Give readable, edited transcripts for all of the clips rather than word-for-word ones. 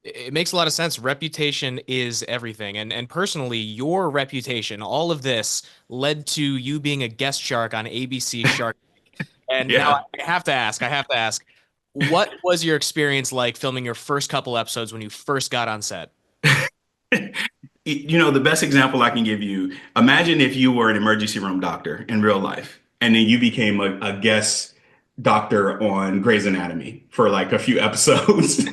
It makes a lot of sense. Reputation is everything. And personally, your reputation, all of this led to you being a guest shark on ABC Shark. And now Yeah. I have to ask, what was your experience like filming your first couple episodes when you first got on set? The best example I can give you, imagine if you were an emergency room doctor in real life, and then you became a guest doctor on Grey's Anatomy for like a few episodes.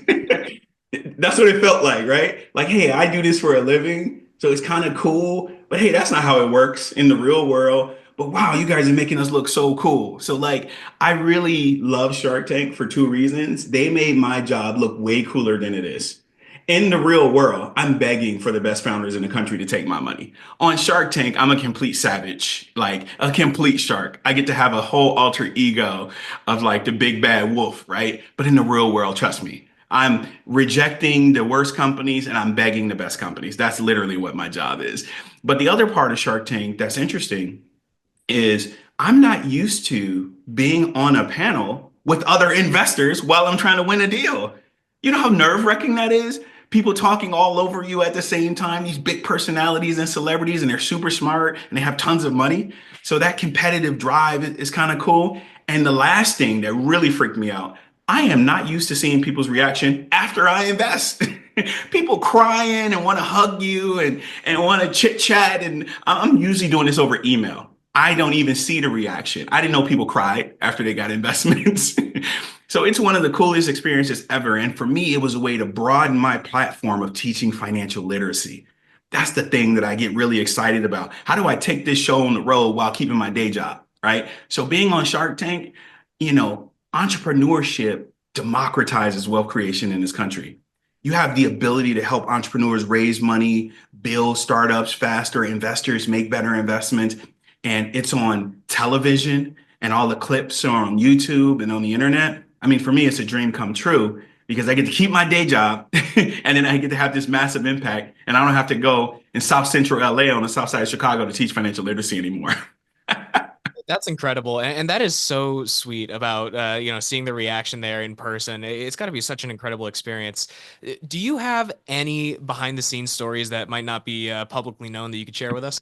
That's what it felt like, right? Like, hey, I do this for a living, so it's kind of cool, but hey, that's not how it works in the real world. But wow, you guys are making us look so cool. So, like, I really love Shark Tank for two reasons. They made my job look way cooler than it is. In the real world, I'm begging for the best founders in the country to take my money. On Shark Tank, I'm a complete savage, like a complete shark. I get to have a whole alter ego of like the big bad wolf, right? But in the real world, trust me, I'm rejecting the worst companies and I'm begging the best companies. That's literally what my job is. But the other part of Shark Tank that's interesting is I'm not used to being on a panel with other investors while I'm trying to win a deal. You know how nerve-wracking that is? People talking all over you at the same time, these big personalities and celebrities, and they're super smart and they have tons of money. So that competitive drive is kind of cool. And the last thing that really freaked me out, I am not used to seeing people's reaction after I invest. People crying and want to hug you and want to chit chat. And I'm usually doing this over email. I don't even see the reaction. I didn't know people cried after they got investments. So it's one of the coolest experiences ever. And for me, it was a way to broaden my platform of teaching financial literacy. That's the thing that I get really excited about. How do I take this show on the road while keeping my day job? Right. So being on Shark Tank, entrepreneurship democratizes wealth creation in this country. You have the ability to help entrepreneurs raise money, build startups faster, investors make better investments. And it's on television and all the clips are on YouTube and on the internet. I mean, for me, it's a dream come true because I get to keep my day job and then I get to have this massive impact. And I don't have to go in South Central LA on the South Side of Chicago to teach financial literacy anymore. That's incredible, and that is so sweet about seeing the reaction there in person. It's got to be such an incredible experience. Do you have any behind the scenes stories that might not be publicly known that you could share with us?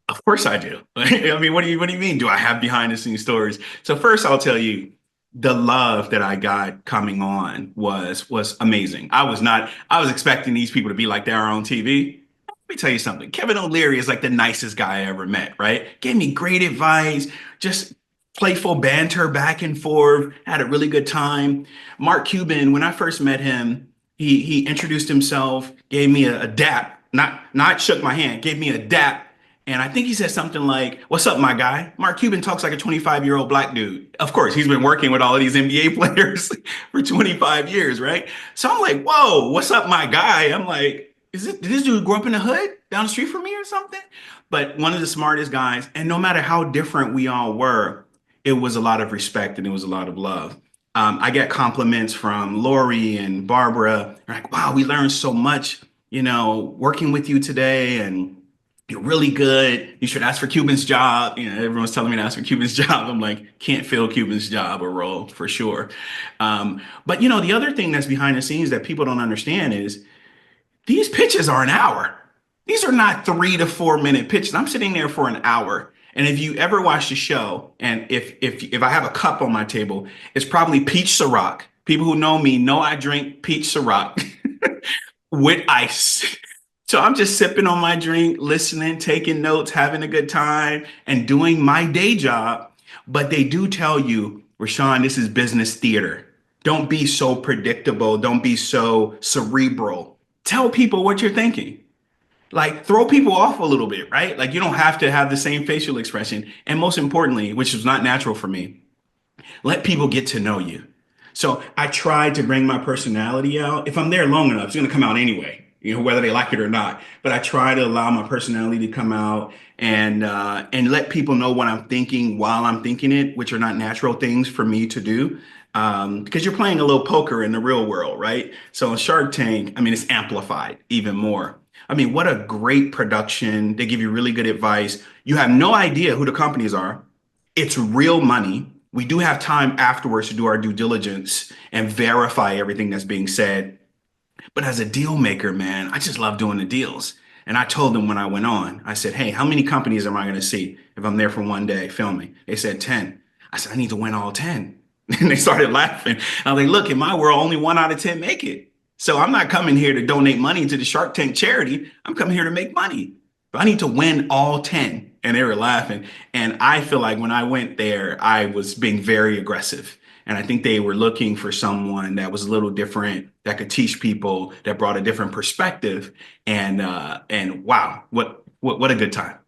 Of course I do. I mean, what do you mean? Do I have behind the scenes stories? So first I'll tell you the love that I got coming on was amazing. I was expecting these people to be like they are on TV. Let me tell you something. Kevin O'Leary is like the nicest guy I ever met, right? Gave me great advice, just playful banter back and forth, had a really good time. Mark Cuban, when I first met him, he introduced himself, gave me a dap, not shook my hand, gave me a dap. And I think he said something like, "What's up, my guy?" Mark Cuban talks like a 25-year-old black dude. Of course, he's been working with all of these NBA players for 25 years, right? So I'm like, "Whoa, what's up, my guy?" I'm like, did this dude grow up in the hood down the street from me or something?" But one of the smartest guys, and no matter how different we all were, it was a lot of respect and it was a lot of love. I get compliments from Lori and Barbara. They're like, "Wow, we learned so much, working with you today." And you're really good. You should ask for Cuban's job. Everyone's telling me to ask for Cuban's job. I'm like, can't fill Cuban's job or role for sure. But the other thing that's behind the scenes that people don't understand is these pitches are an hour. These are not 3 to 4 minute pitches. I'm sitting there for an hour. And if you ever watch the show, and if I have a cup on my table, it's probably peach Ciroc. People who know me know I drink peach Ciroc with ice. So I'm just sipping on my drink, listening, taking notes, having a good time, and doing my day job. But they do tell you, Rashaun, this is business theater. Don't be so predictable. Don't be so cerebral. Tell people what you're thinking. Like throw people off a little bit, right? Like you don't have to have the same facial expression. And most importantly, which is not natural for me, let people get to know you. So I tried to bring my personality out. If I'm there long enough, it's going to come out anyway, whether they like it or not. But I try to allow my personality to come out and let people know what I'm thinking while I'm thinking it, which are not natural things for me to do. Because you're playing a little poker in the real world, right? So in Shark Tank, I mean, it's amplified even more. I mean, what a great production. They give you really good advice. You have no idea who the companies are. It's real money. We do have time afterwards to do our due diligence and verify everything that's being said. But as a deal maker, man, I just love doing the deals. And I told them when I went on, I said, hey, how many companies am I going to see if I'm there for one day filming? They said 10. I said, I need to win all 10. And they started laughing. I was like, look, in my world, only 1 out of 10 make it. So I'm not coming here to donate money to the Shark Tank charity. I'm coming here to make money. But I need to win all 10. And they were laughing. And I feel like when I went there, I was being very aggressive. And I think they were looking for someone that was a little different, that could teach people, that brought a different perspective. And wow, what a good time.